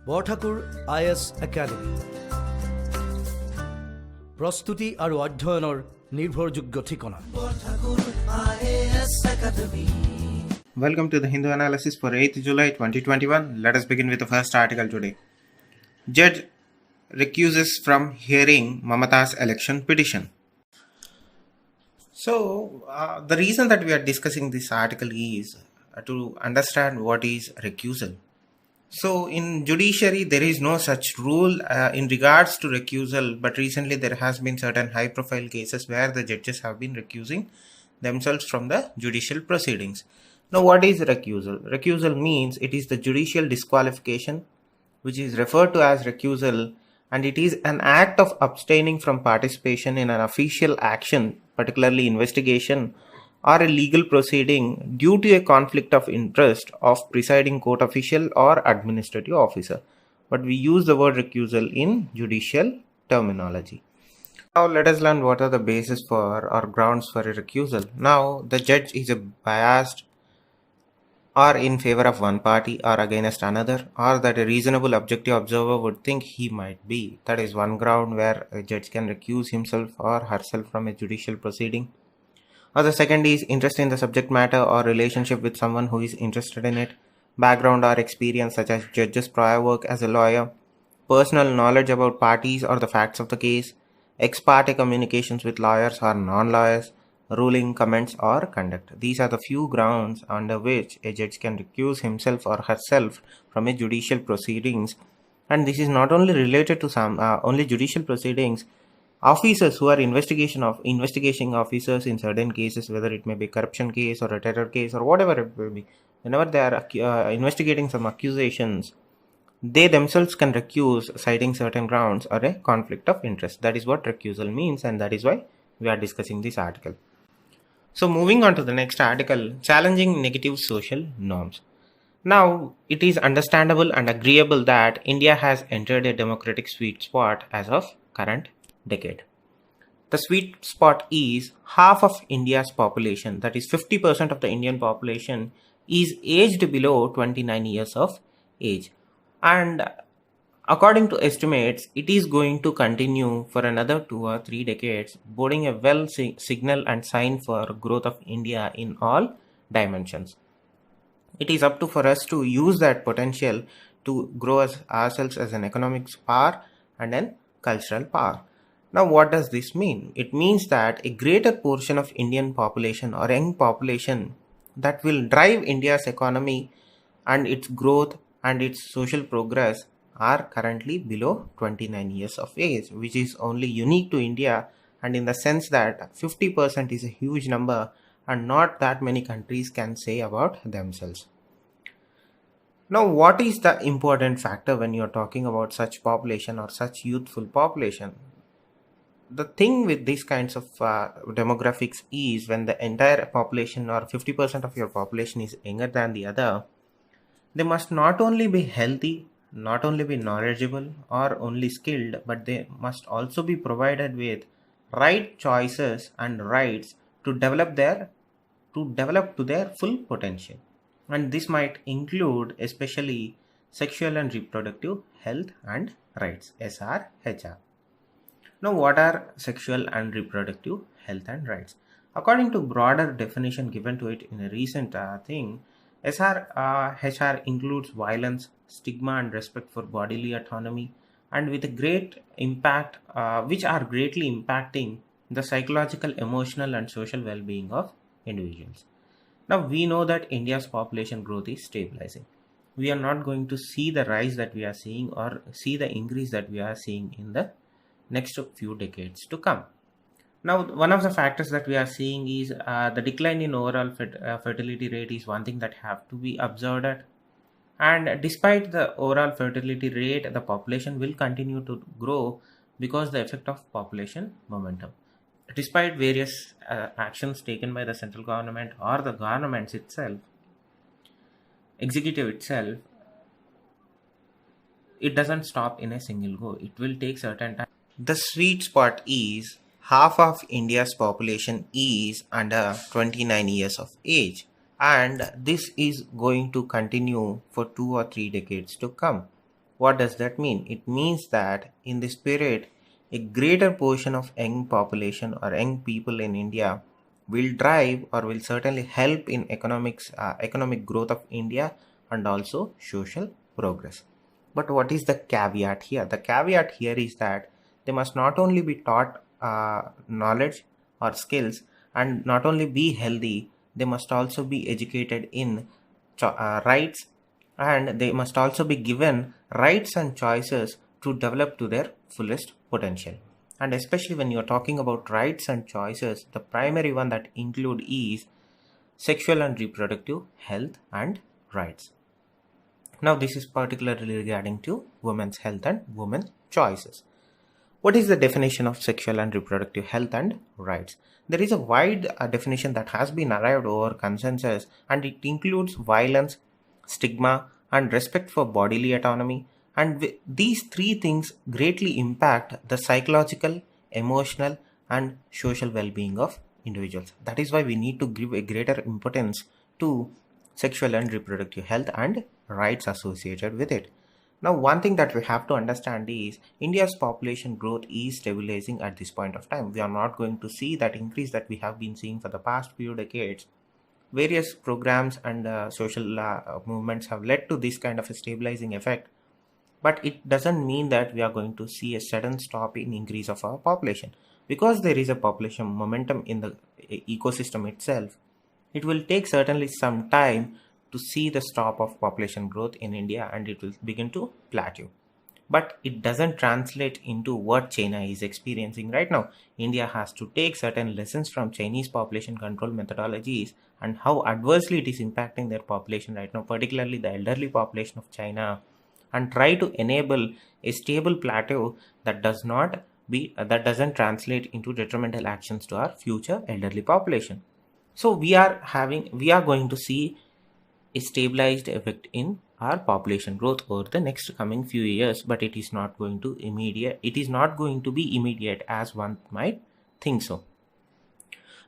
Borthakur IAS Academy প্রস্তুতি আৰু অধ্যয়নৰ নিৰ্ভৰযোগ্য ঠিকনা Borthakur IAS Academy. Welcome to the Hindu analysis for 8th July 2021. Let us begin with the first article today. Judge recuses from hearing Mamata's election petition. So, the reason that we are discussing this article is to understand what is recusal. So, in judiciary, there is no such rule in regards to recusal, but recently there has been certain high-profile cases where the judges have been recusing themselves from the judicial proceedings. Now, what is recusal? Recusal means it is the judicial disqualification, which is referred to as recusal, and it is an act of abstaining from participation in an official action, particularly investigation, or a legal proceeding due to a conflict of interest of presiding court official or administrative officer. But we use the word recusal in judicial terminology. Now let us learn what are the basis for or grounds for a recusal. Now the judge is biased or in favor of one party or against another, or that a reasonable objective observer would think he might be. That is one ground where a judge can recuse himself or herself from a judicial proceeding. Or the second is interest in the subject matter or relationship with someone who is interested in it, background or experience such as judge's prior work as a lawyer, personal knowledge about parties or the facts of the case, ex parte communications with lawyers or non-lawyers, ruling, comments or conduct. These are the few grounds under which a judge can recuse himself or herself from a judicial proceedings. And this is not only related to only judicial proceedings. Officers who are investigating officers in certain cases, whether it may be corruption case or a terror case or whatever it may be, whenever they are investigating some accusations, they themselves can recuse citing certain grounds or a conflict of interest. That is what recusal means, and that is why we are discussing this article. So moving on to the next article, challenging negative social norms. Now, it is understandable and agreeable that India has entered a democratic sweet spot as of current decade. The sweet spot is half of India's population, that is 50% of the Indian population, is aged below 29 years of age. And according to estimates, it is going to continue for another 2 or 3 decades, boding a signal and sign for growth of India in all dimensions. It is up to for us to use that potential to grow ourselves as an economic power and an cultural power. Now, what does this mean? It means that a greater portion of Indian population or young population that will drive India's economy and its growth and its social progress are currently below 29 years of age, which is only unique to India, and in the sense that 50% is a huge number and not that many countries can say about themselves. Now, what is the important factor when you are talking about such population or such youthful population? The thing with these kinds of demographics is when the entire population or 50% of your population is younger than the other, they must not only be healthy, not only be knowledgeable or only skilled, but they must also be provided with right choices and rights to develop to their full potential. And this might include especially sexual and reproductive health and rights, SRHR. Now, what are sexual and reproductive health and rights? According to broader definition given to it in a recent thing, SRHR includes violence, stigma and respect for bodily autonomy, and with a great impact, which are greatly impacting the psychological, emotional and social well-being of individuals. Now, we know that India's population growth is stabilizing. We are not going to see the rise that we are seeing or see the increase that we are seeing in the next few decades to come. Now, one of the factors that we are seeing is the decline in overall fertility rate is one thing that have to be observed at. And despite the overall fertility rate, the population will continue to grow because the effect of population momentum. Despite various actions taken by the central government or the governments itself, executive itself, it doesn't stop in a single go. It will take certain time. The sweet spot is half of India's population is under 29 years of age, and this is going to continue for 2 or 3 decades to come. What does that mean? It means that in this period, a greater portion of young population or young people in India will drive or will certainly help in economic growth of India and also social progress. But what is the caveat here? The caveat here is that they must not only be taught knowledge or skills and not only be healthy, they must also be educated in rights, and they must also be given rights and choices to develop to their fullest potential. And especially when you're talking about rights and choices, the primary one that include is sexual and reproductive health and rights. Now this is particularly regarding to women's health and women's choices. What is the definition of sexual and reproductive health and rights? There is a wide definition that has been arrived over consensus, and it includes violence, stigma, and respect for bodily autonomy. And these three things greatly impact the psychological, emotional, and social well-being of individuals. That is why we need to give a greater importance to sexual and reproductive health and rights associated with it. Now, one thing that we have to understand is India's population growth is stabilizing at this point of time. We are not going to see that increase that we have been seeing for the past few decades. Various programs and social movements have led to this kind of a stabilizing effect. But it doesn't mean that we are going to see a sudden stop in increase of our population. Because there is a population momentum in the ecosystem itself, it will take certainly some time to see the stop of population growth in India, and it will begin to plateau. But it doesn't translate into what China is experiencing right now. India has to take certain lessons from Chinese population control methodologies and how adversely it is impacting their population right now, particularly the elderly population of China, and try to enable a stable plateau that doesn't translate into detrimental actions to our future elderly population. So we are going to see a stabilized effect in our population growth over the next coming few years, but it is not going to be immediate as one might think so.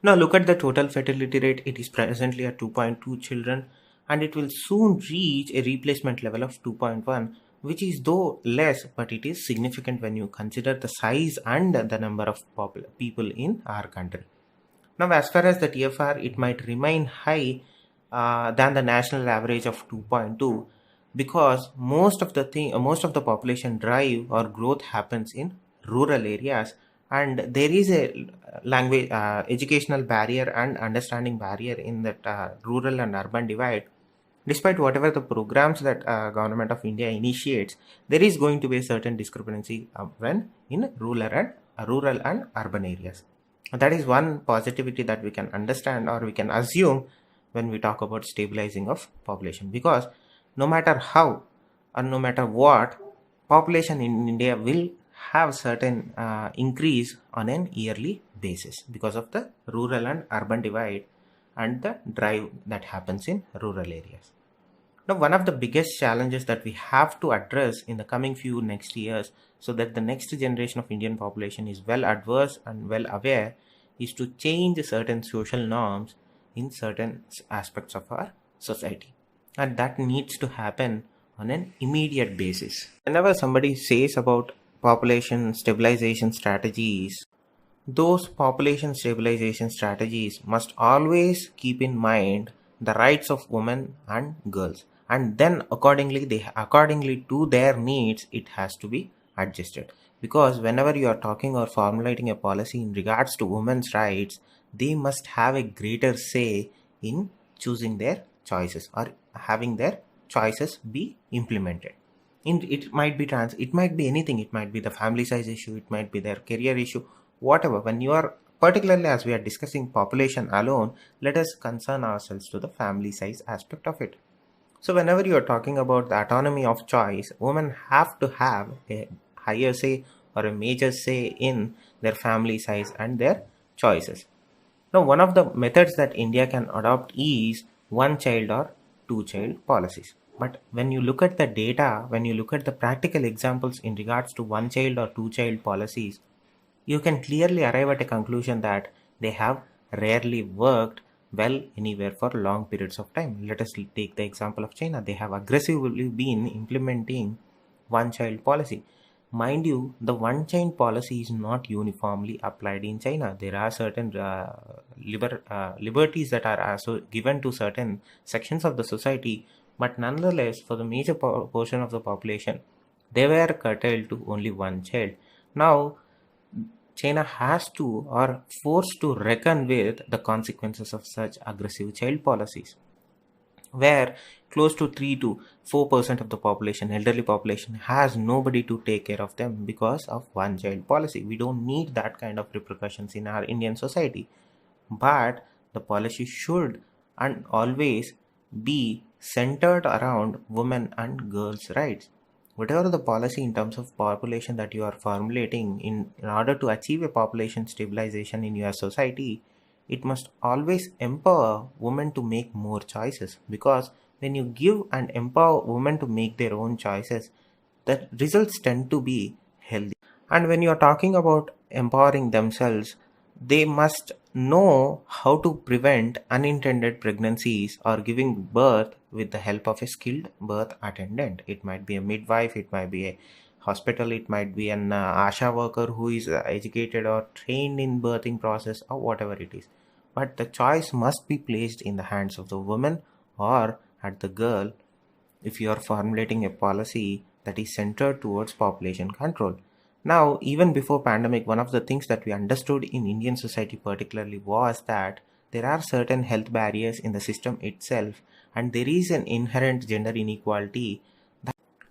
Now look at the total fertility rate. It is presently at 2.2 children, and it will soon reach a replacement level of 2.1, which is though less, but it is significant when you consider the size and the number of people in our country. Now, as far as the TFR, it might remain high than the national average of 2.2, because most of the population drive or growth happens in rural areas, and there is a language educational barrier and understanding barrier in that rural and urban divide. Despite whatever the programs that government of India initiates, there is going to be a certain discrepancy when in rural and urban areas. That is one positivity that we can understand or we can assume when we talk about stabilizing of population, because no matter how or no matter what, population in India will have certain increase on an yearly basis because of the rural and urban divide and the drive that happens in rural areas. Now, one of the biggest challenges that we have to address in the coming few next years, so that the next generation of Indian population is well adverse and well aware, is to change certain social norms in certain aspects of our society. And that needs to happen on an immediate basis. Whenever somebody says about population stabilization strategies, those population stabilization strategies must always keep in mind the rights of women and girls, and then accordingly to their needs, it has to be adjusted. Because whenever you are talking or formulating a policy in regards to women's rights, they must have a greater say in choosing their choices or having their choices be implemented. It might be anything. It might be the family size issue, it might be their career issue, whatever. When you are, particularly as we are discussing population alone, let us concern ourselves to the family size aspect of it. So whenever you are talking about the autonomy of choice, women have to have a higher say or a major say in their family size and their choices. Now, one of the methods that India can adopt is one child or two child policies. But when you look at the data, when you look at the practical examples in regards to one child or two child policies, you can clearly arrive at a conclusion that they have rarely worked well anywhere for long periods of time. Let us take the example of China. They have aggressively been implementing one-child policy. Mind you, the one-child policy is not uniformly applied in China. There are certain liberties that are also given to certain sections of the society, but nonetheless, for the major portion of the population, they were curtailed to only one child. Now, China has to or forced to reckon with the consequences of such aggressive child policies, where close to 3 to 4% of the population, elderly population, has nobody to take care of them because of one child policy. We don't need that kind of repercussions in our Indian society, but the policy should and always be centered around women and girls' rights. Whatever the policy in terms of population that you are formulating in order to achieve a population stabilization in your society, it must always empower women to make more choices, because when you give and empower women to make their own choices, the results tend to be healthy. And when you are talking about empowering themselves, they must know how to prevent unintended pregnancies or giving birth with the help of a skilled birth attendant. It might be a midwife, it might be a hospital, it might be an ASHA worker who is educated or trained in birthing process, or whatever it is. But the choice must be placed in the hands of the woman or at the girl if you are formulating a policy that is centered towards population control. Now, even before pandemic, one of the things that we understood in Indian society particularly was that there are certain health barriers in the system itself, and there is an inherent gender inequality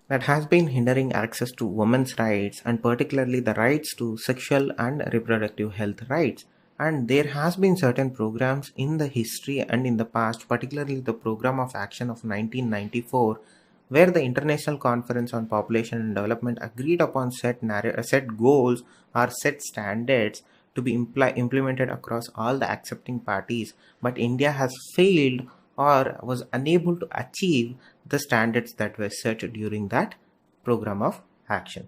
that has been hindering access to women's rights, and particularly the rights to sexual and reproductive health rights. And there has been certain programs in the history and in the past, particularly the Program of Action of 1994, where the International Conference on Population and Development agreed upon set goals or set standards to be implemented across all the accepting parties, but India has failed or was unable to achieve the standards that were set during that program of action.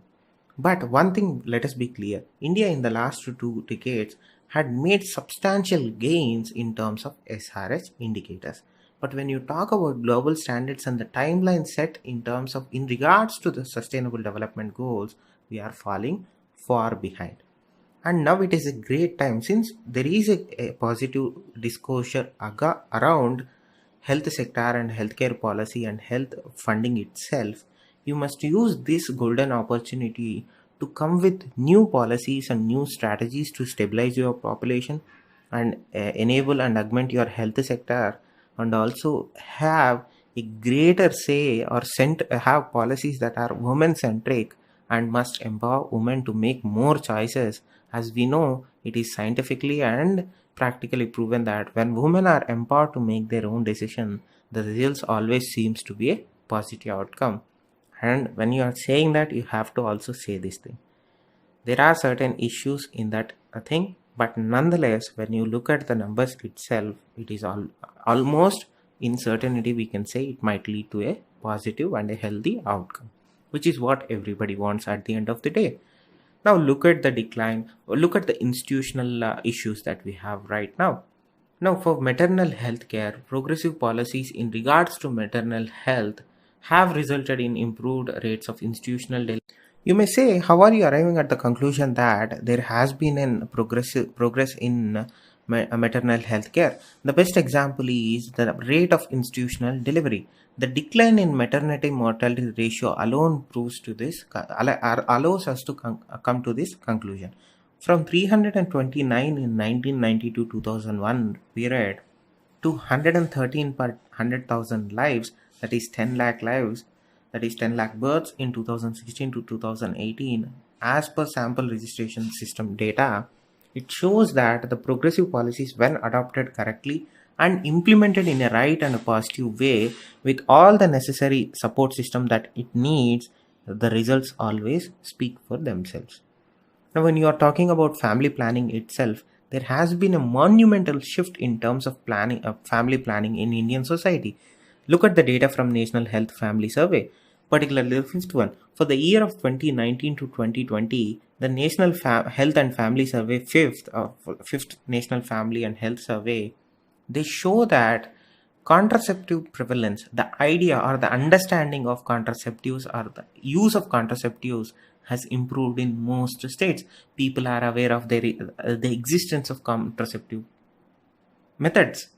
But one thing, let us be clear, India in the last 2 decades had made substantial gains in terms of SRH indicators. But when you talk about global standards and the timeline set in terms of in regards to the sustainable development goals, we are falling far behind. And now it is a great time, since there is a positive discourse around health sector and healthcare policy and health funding itself. You must use this golden opportunity to come with new policies and new strategies to stabilize your population and enable and augment your health sector, and also have a greater say or have policies that are women centric and must empower women to make more choices. As we know, it is scientifically and practically proven that when women are empowered to make their own decision, the results always seems to be a positive outcome. And when you are saying that, you have to also say this thing. There are certain issues in that thing, but nonetheless, when you look at the numbers itself, it is almost in certainty we can say it might lead to a positive and a healthy outcome, which is what everybody wants at the end of the day. Now look at the decline, or look at the institutional issues that we have right now. Now, for maternal health care, progressive policies in regards to maternal health have resulted in improved rates of institutional delivery. You may say, how are you arriving at the conclusion that there has been a progress in maternal health care? The best example is the rate of institutional delivery. The decline in maternity mortality ratio alone proves to this, allows us to come to this conclusion. From 329 in 1990 to 2001 period to 113 per 100,000 lives, that is 10 lakh lives, that is 10 lakh births in 2016 to 2018, as per sample registration system data, it shows that the progressive policies, when adopted correctly and implemented in a right and a positive way with all the necessary support system that it needs, the results always speak for themselves. Now, when you are talking about family planning itself, there has been a monumental shift in terms of planning, family planning in Indian society. Look at the data from National Health Family Survey, particularly the fifth one. For the year of 2019 to 2020, the National Health and Family Survey, fifth National Family and Health Survey, they show that contraceptive prevalence, the idea or the understanding of contraceptives or the use of contraceptives has improved in most states. People are aware of the existence of contraceptive methods.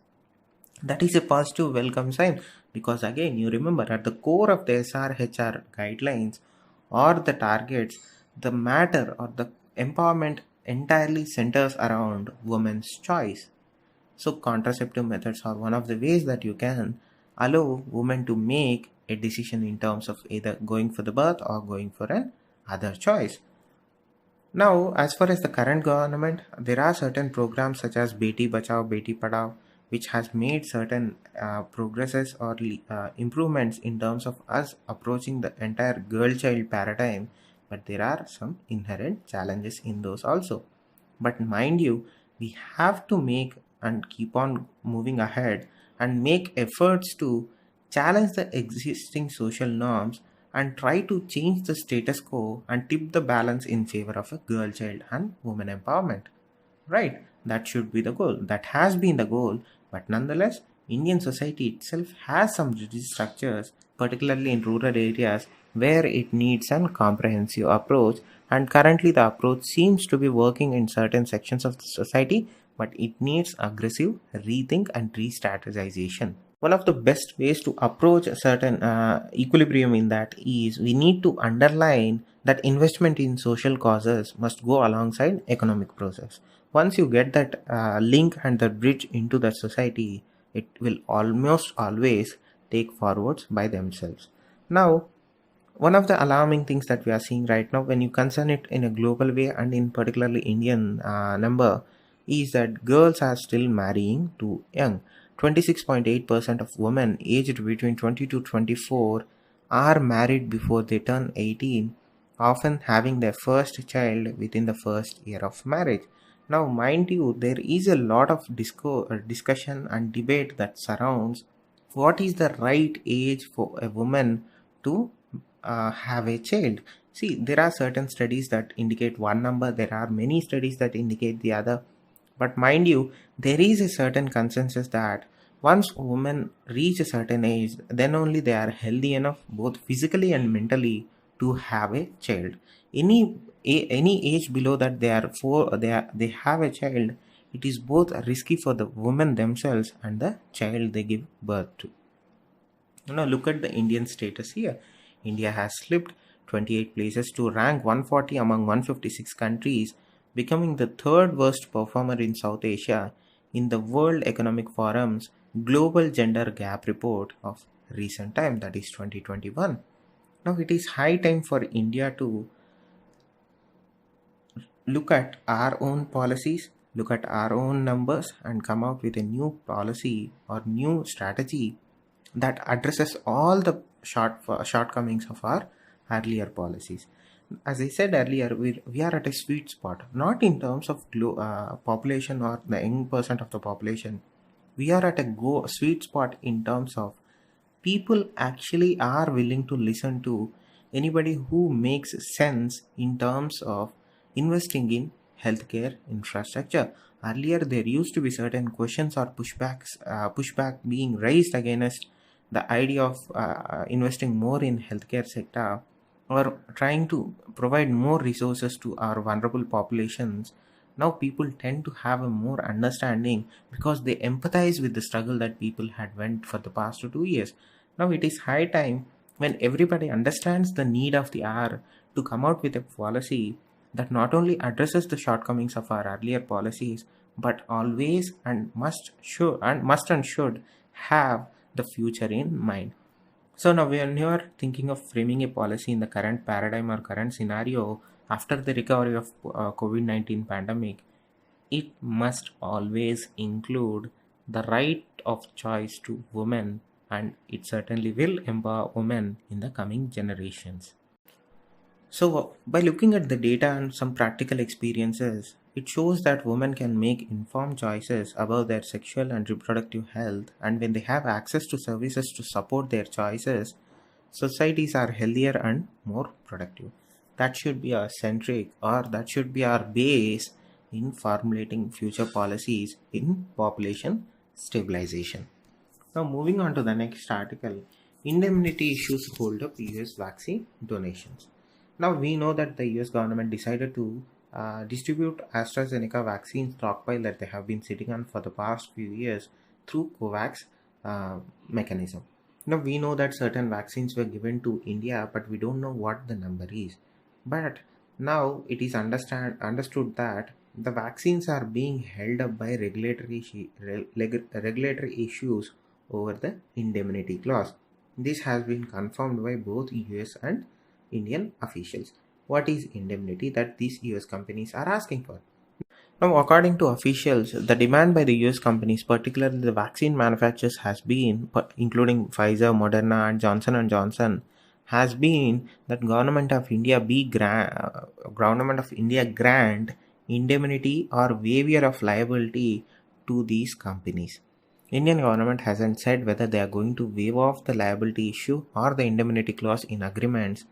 That is a positive welcome sign, because again, you remember, at the core of the SRHR guidelines or the targets, the matter or the empowerment entirely centers around women's choice. So contraceptive methods are one of the ways that you can allow women to make a decision in terms of either going for the birth or going for an other choice. Now, as far as the current government, there are certain programs such as Beti Bachao, Beti Padhao, which has made certain progresses or improvements in terms of us approaching the entire girl-child paradigm, but there are some inherent challenges in those also. But mind you, we have to make and keep on moving ahead and make efforts to challenge the existing social norms and try to change the status quo and tip the balance in favor of a girl child and women empowerment. Right? That should be the goal. That has been the goal. But nonetheless, Indian society itself has some rigid structures, particularly in rural areas, where it needs a comprehensive approach. And currently, the approach seems to be working in certain sections of the society, but it needs aggressive rethink and re-strategization. One of the best ways to approach a certain equilibrium in that is we need to underline that investment in social causes must go alongside economic process. Once you get that link and the bridge into the society, it will almost always take forwards by themselves. Now, one of the alarming things that we are seeing right now, when you concern it in a global way and in particularly Indian number, is that girls are still marrying too young. 26.8% of women aged between 20 to 24 are married before they turn 18, often having their first child within the first year of marriage. Now, mind you, there is a lot of discussion and debate that surrounds what is the right age for a woman to have a child. See, there are certain studies that indicate one number, there are many studies that indicate the other. But mind you, there is a certain consensus that once women reach a certain age, then only they are healthy enough, both physically and mentally, to have a child. Any age below that they have a child, it is both risky for the women themselves and the child they give birth to. Now look at the Indian status here. India has slipped 28 places to rank 140 among 156 countries, becoming the third worst performer in South Asia in the World Economic Forum's Global Gender Gap Report of recent time, that is 2021. Now it is high time for India to look at our own policies, look at our own numbers, and come out with a new policy or new strategy that addresses all the shortcomings of our earlier policies. As I said earlier, we are at a sweet spot, not in terms of population or the young percent of the population. We are at a sweet spot in terms of people actually are willing to listen to anybody who makes sense in terms of investing in healthcare infrastructure. Earlier, there used to be certain questions or pushback being raised against the idea of investing more in healthcare sector or trying to provide more resources to our vulnerable populations. Now people tend to have a more understanding because they empathize with the struggle that people had went for the past 2 years. Now it is high time, when everybody understands the need of the hour, to come out with a policy that not only addresses the shortcomings of our earlier policies, but always and must and should have the future in mind. So now when you are thinking of framing a policy in the current paradigm or current scenario after the recovery of COVID-19 pandemic, it must always include the right of choice to women, and it certainly will empower women in the coming generations. So by looking at the data and some practical experiences, it shows that women can make informed choices about their sexual and reproductive health, and when they have access to services to support their choices, societies are healthier and more productive. That should be our that should be our base in formulating future policies in population stabilization. Now, moving on to the next article, indemnity issues hold up US vaccine donations. Now, we know that the US government decided to distribute AstraZeneca vaccine stockpile that they have been sitting on for the past few years through COVAX mechanism. Now, we know that certain vaccines were given to India, but we don't know what the number is. But now it is understood that the vaccines are being held up by regulatory issues over the indemnity clause. This has been confirmed by both US and Indian officials. What is indemnity that these US companies are asking for? Now, according to officials, the demand by the US companies, particularly the vaccine manufacturers, has been, including Pfizer, Moderna, and Johnson & Johnson, has been that Government of India grant indemnity or waiver of liability to these companies. Indian government hasn't said whether they are going to waive off the liability issue or the indemnity clause in agreements,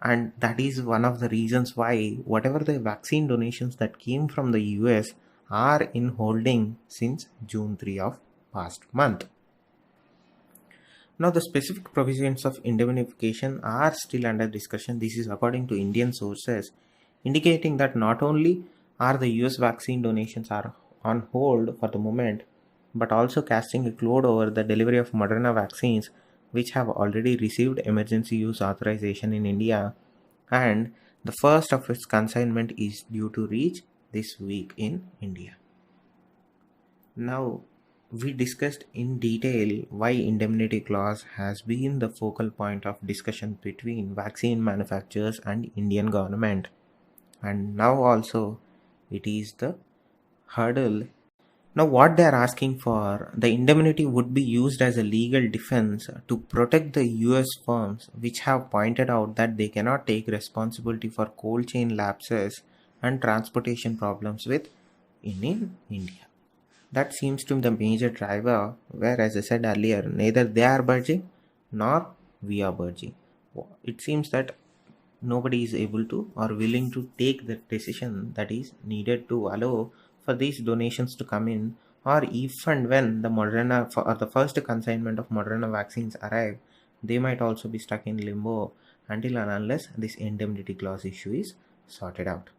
and that is one of the reasons why whatever the vaccine donations that came from the US are in holding since June 3 of past month. Now, the specific provisions of indemnification are still under discussion. This is according to Indian sources, indicating that not only are the US vaccine donations are on hold for the moment, but also casting a cloud over the delivery of Moderna vaccines, which have already received emergency use authorization in India, and the first of its consignment is due to reach this week in India. Now, we discussed in detail why indemnity clause has been the focal point of discussion between vaccine manufacturers and Indian government, and now also it is the hurdle. Now, what they are asking for, the indemnity would be used as a legal defense to protect the US firms which have pointed out that they cannot take responsibility for cold chain lapses and transportation problems in India. That seems to be the major driver, where, as I said earlier, neither they are budging nor we are budging. It seems that nobody is able to or willing to take the decision that is needed to allow for these donations to come in, or if and when the Moderna or the first consignment of Moderna vaccines arrive, they might also be stuck in limbo until and unless this indemnity clause issue is sorted out.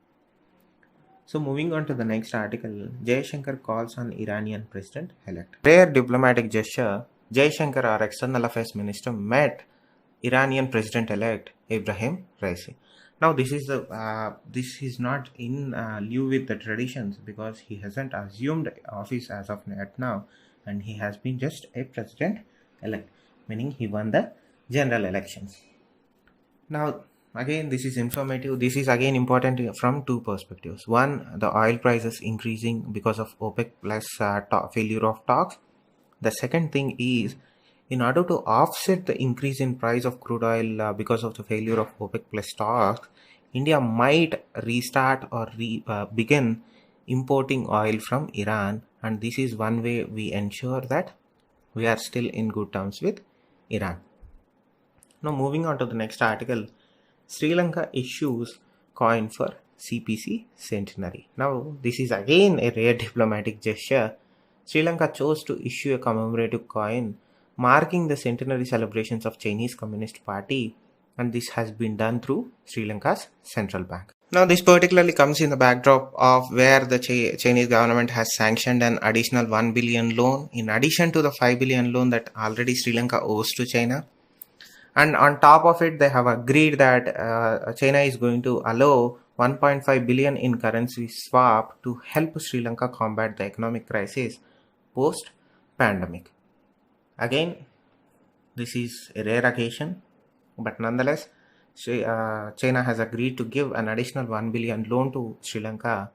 So, moving on to the next article, Jaishankar calls on Iranian president-elect. Rare diplomatic gesture, Jaishankar, our external affairs minister, met Iranian president-elect Ebrahim Raisi. Now, this is not in lieu with the traditions, because he hasn't assumed office as of now, and he has been just a president-elect, meaning he won the general elections. Now, again, this is informative. This is again important from two perspectives. One, the oil prices increasing because of OPEC plus failure of talks. The second thing is, in order to offset the increase in price of crude oil because of the failure of OPEC plus talks, India might restart or begin importing oil from Iran, and this is one way we ensure that we are still in good terms with Iran. Now, moving on to the next article, Sri Lanka issues coin for CPC centenary. Now, this is again a rare diplomatic gesture. Sri Lanka chose to issue a commemorative coin marking the centenary celebrations of Chinese Communist Party, and this has been done through Sri Lanka's central bank. Now, this particularly comes in the backdrop of where the Chinese government has sanctioned an additional 1 billion loan in addition to the 5 billion loan that already Sri Lanka owes to China. And on top of it, they have agreed that China is going to allow 1.5 billion in currency swap to help Sri Lanka combat the economic crisis post-pandemic. Again, this is a rare occasion, but nonetheless, China has agreed to give an additional 1 billion loan to Sri Lanka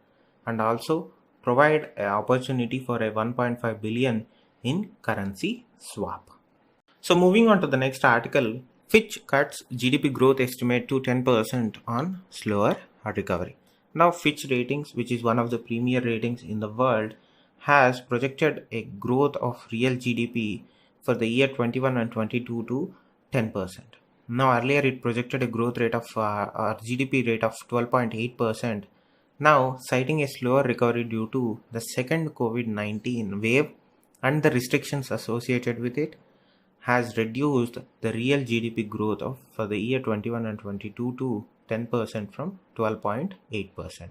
and also provide an opportunity for a 1.5 billion in currency swap. So, moving on to the next article, Fitch cuts GDP growth estimate to 10% on slower recovery. Now, Fitch Ratings, which is one of the premier ratings in the world, has projected a growth of real GDP for the year 21 and 22 to 10%. Now, earlier it projected a growth rate of or GDP rate of 12.8%. Now, citing a slower recovery due to the second COVID-19 wave and the restrictions associated with it has reduced the real GDP growth for the year 21 and 22 to 10% from 12.8%.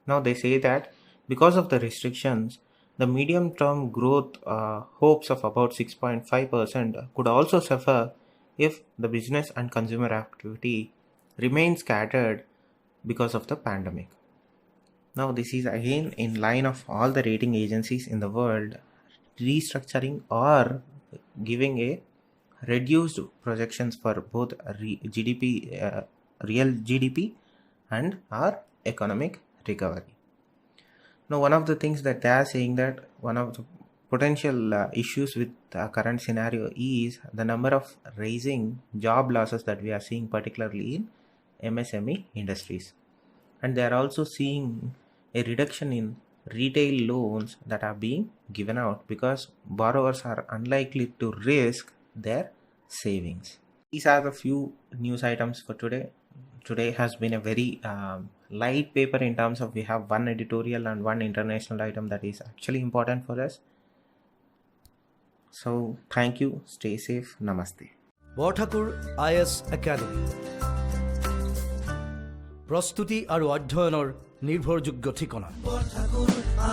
Now they say that because of the restrictions, the medium-term growth hopes of about 6.5% could also suffer if the business and consumer activity remains scattered because of the pandemic. Now this is again in line of all the rating agencies in the world restructuring or giving a reduced projections for both GDP, real GDP and our economic recovery. Now one of the things that they are saying that one of the potential issues with the current scenario is the number of rising job losses that we are seeing particularly in MSME industries, and they are also seeing a reduction in retail loans that are being given out because borrowers are unlikely to risk their savings. These are the few news items for today. Today has been a very light paper in terms of we have one editorial and one international item that is actually important for us. So thank you, stay safe, namaste. Borthakur IAS academy প্ৰস্তুতি আৰু অধ্যয়নৰ নিৰ্ভৰযোগ্য ঠিকনা। Borthakur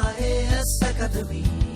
IAS academy.